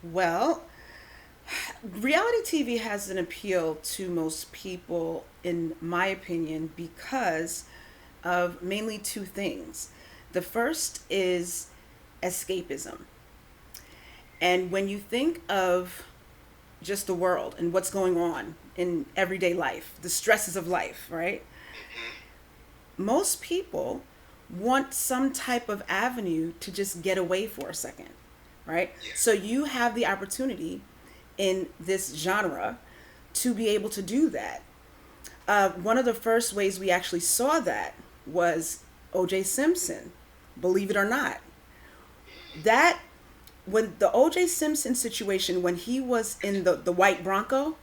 Well, reality TV has an appeal to most people, in my opinion, because of mainly two things. The first is escapism. And when you think of just the world and what's going on in everyday life, the stresses of life, right? Most people want some type of avenue to just get away for a second, right? Yeah. So you have the opportunity in this genre to be able to do that. One of the first ways we actually saw that was O.J. Simpson, believe it or not. That, when the O.J. Simpson situation, when he was in the white Bronco,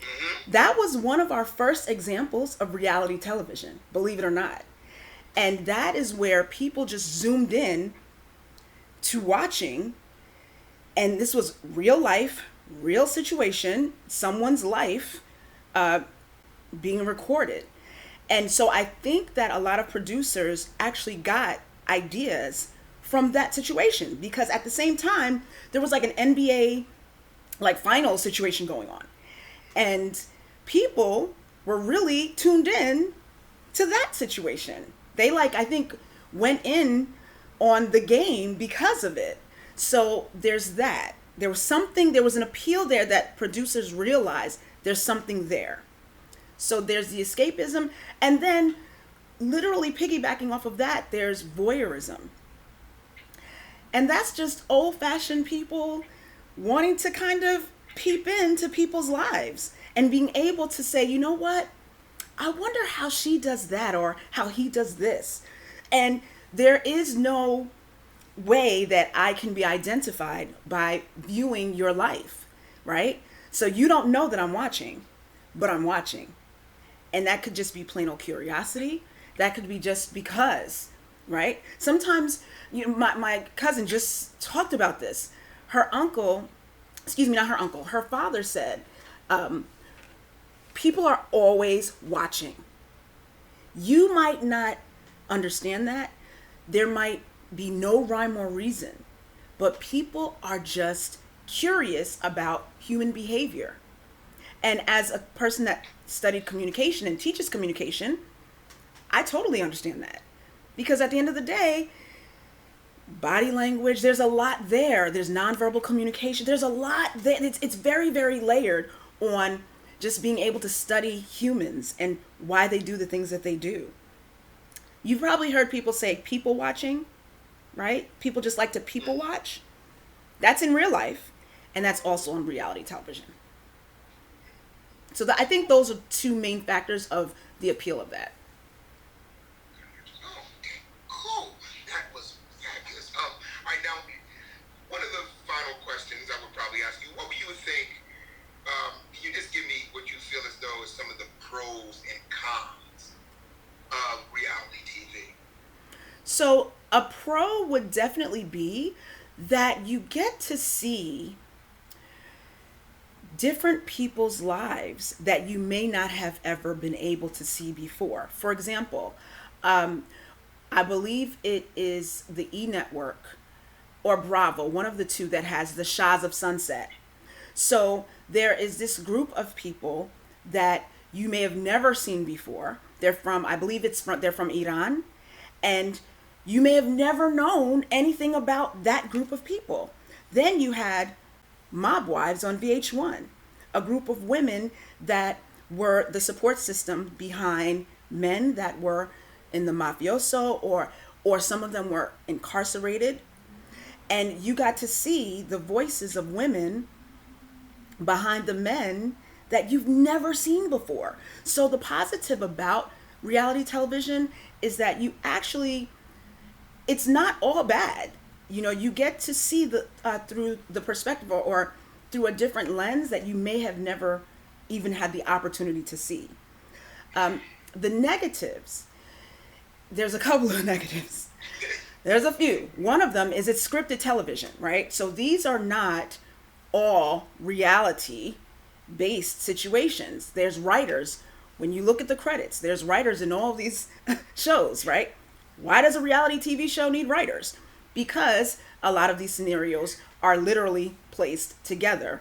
Hmm. that was one of our first examples of reality television, believe it or not. And that is where people just zoomed in to watching, and this was real life, real situation, someone's life uh, being recorded. And so I think that a lot of producers actually got ideas from that situation, because at the same time there was like an NBA like final situation going on, and people were really tuned in to that situation. They, like, I think, went in on the game because of it. So there's that. There was an appeal there that producers realized there's something there. So there's the escapism, and then literally piggybacking off of that, there's voyeurism. And that's just old fashioned people wanting to kind of peep into people's lives and being able to say, you know what? I wonder how she does that or how he does this. And there is no way that I can be identified by viewing your life, right? So you don't know that I'm watching, but I'm watching. And that could just be plain old curiosity. That could be just because, right? Sometimes, my cousin just talked about this. Her uncle, excuse me, not her uncle, her father said, people are always watching. You might not understand that. There might be no rhyme or reason, but people are just curious about human behavior. And as a person that studied communication and teaches communication, I totally understand that. Because at the end of the day, body language, there's a lot there. There's nonverbal communication. There's a lot there. It's very, very layered on just being able to study humans and why they do the things that they do. You've probably heard people say people watching, right? People just like to people watch. That's in real life, and that's also on reality television. So I think those are two main factors of the appeal of that. Oh, okay, cool. That was fabulous. All right, now, one of the final questions I would probably ask you, what would you think, can you just give me what you feel as though is some of the pros and cons of reality TV? So a pro would definitely be that you get to see different people's lives that you may not have ever been able to see before. For example, um, I believe it is the E Network or Bravo, one of the two, that has the Shahs of Sunset. So there is this group of people that you may have never seen before. They're from, I believe they're from Iran, and you may have never known anything about that group of people. Then you had Mob Wives on VH1, a group of women that were the support system behind men that were in the mafioso, or some of them were incarcerated. And you got to see the voices of women behind the men that you've never seen before. So the positive about reality television is that you actually, it's not all bad. You get to see the through the perspective, or through a different lens that you may have never even had the opportunity to see. The negatives, there's a couple of negatives. There's a few. One of them is it's scripted television, right? So these are not all reality based situations. There's writers. When you look at the credits, there's writers in all of these shows, right? Why does a reality TV show need writers? Because a lot of these scenarios are literally placed together.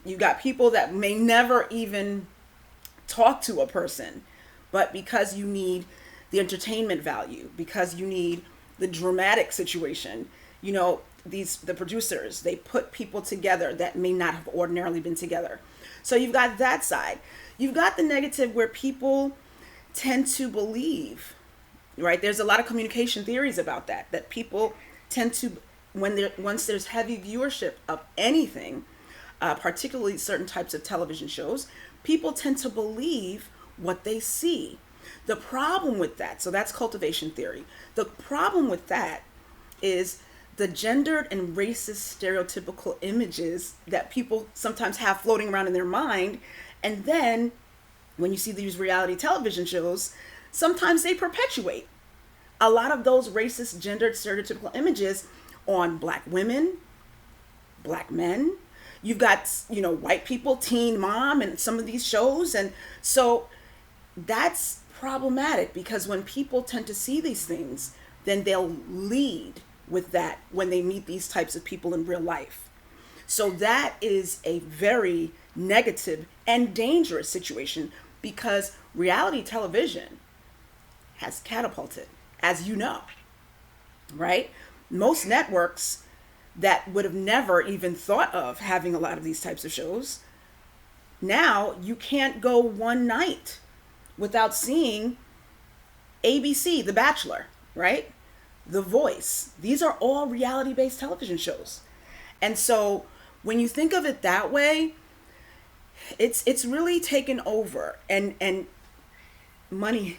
You got people that may never even talk to a person, but because you need the entertainment value, because you need the dramatic situation, the producers, they put people together that may not have ordinarily been together. So you've got that side. You've got the negative where people tend to believe, right? There's a lot of communication theories about that people tend to, once there's heavy viewership of anything, particularly certain types of television shows, people tend to believe what they see. The problem with that, so that's cultivation theory. The problem with that is the gendered and racist stereotypical images that people sometimes have floating around in their mind. And then when you see these reality television shows, sometimes they perpetuate a lot of those racist, gendered, stereotypical images on Black women, Black men. You've got, white people, Teen Mom, and some of these shows. And so that's problematic, because when people tend to see these things, then they'll lead with that when they meet these types of people in real life. So that is a very negative and dangerous situation, because reality television has catapulted, as you know, right? Most networks that would have never even thought of having a lot of these types of shows, now you can't go one night without seeing ABC, The Bachelor, right? The Voice. These are all reality-based television shows. And so when you think of it that way, it's really taken over, and money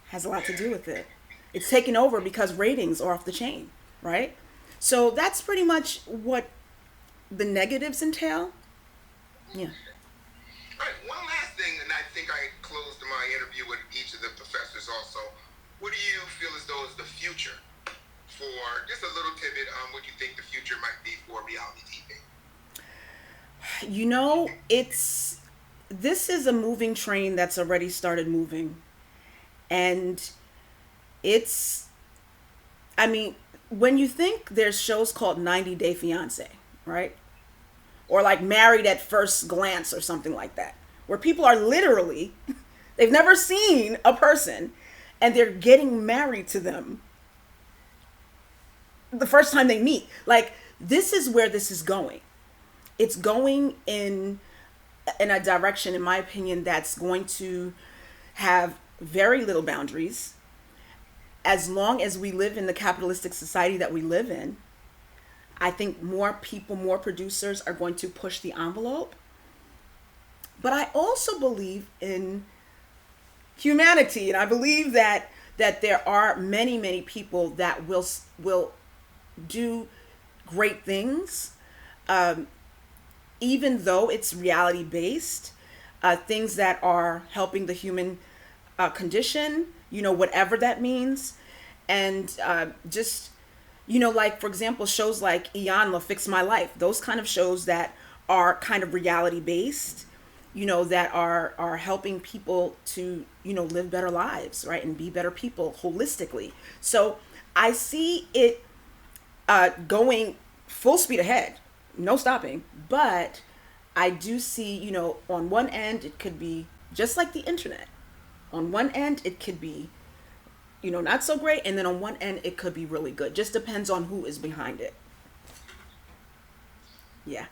has a lot to do with it. It's taken over because ratings are off the chain, right? So that's pretty much what the negatives entail. Yeah. All right, one last thing, and I think I closed my interview with each of the professors also. What do you feel as though is the future for, just a little tidbit, what do you think the future might be for reality TV? This is a moving train that's already started moving. And when you think, there's shows called 90 Day Fiance, right? Or like Married at First Glance or something like that, where people are literally, they've never seen a person and they're getting married to them the first time they meet. Like, this is where this is going. It's going in a direction, in my opinion, that's going to have very little boundaries. As long as we live in the capitalistic society that we live in, I think more people, more producers are going to push the envelope. But I also believe in humanity, and I believe that there are many, many people that will do great things, even though it's reality based, things that are helping the human condition, whatever that means. And like, for example, shows like Iyanla, Fix My Life, those kind of shows that are kind of reality based, that are helping people to, live better lives, right? And be better people holistically. So I see it going full speed ahead, no stopping. But I do see, on one end, it could be just like the internet. On one end, it could be, not so great. And then on one end, it could be really good. Just depends on who is behind it. Yeah.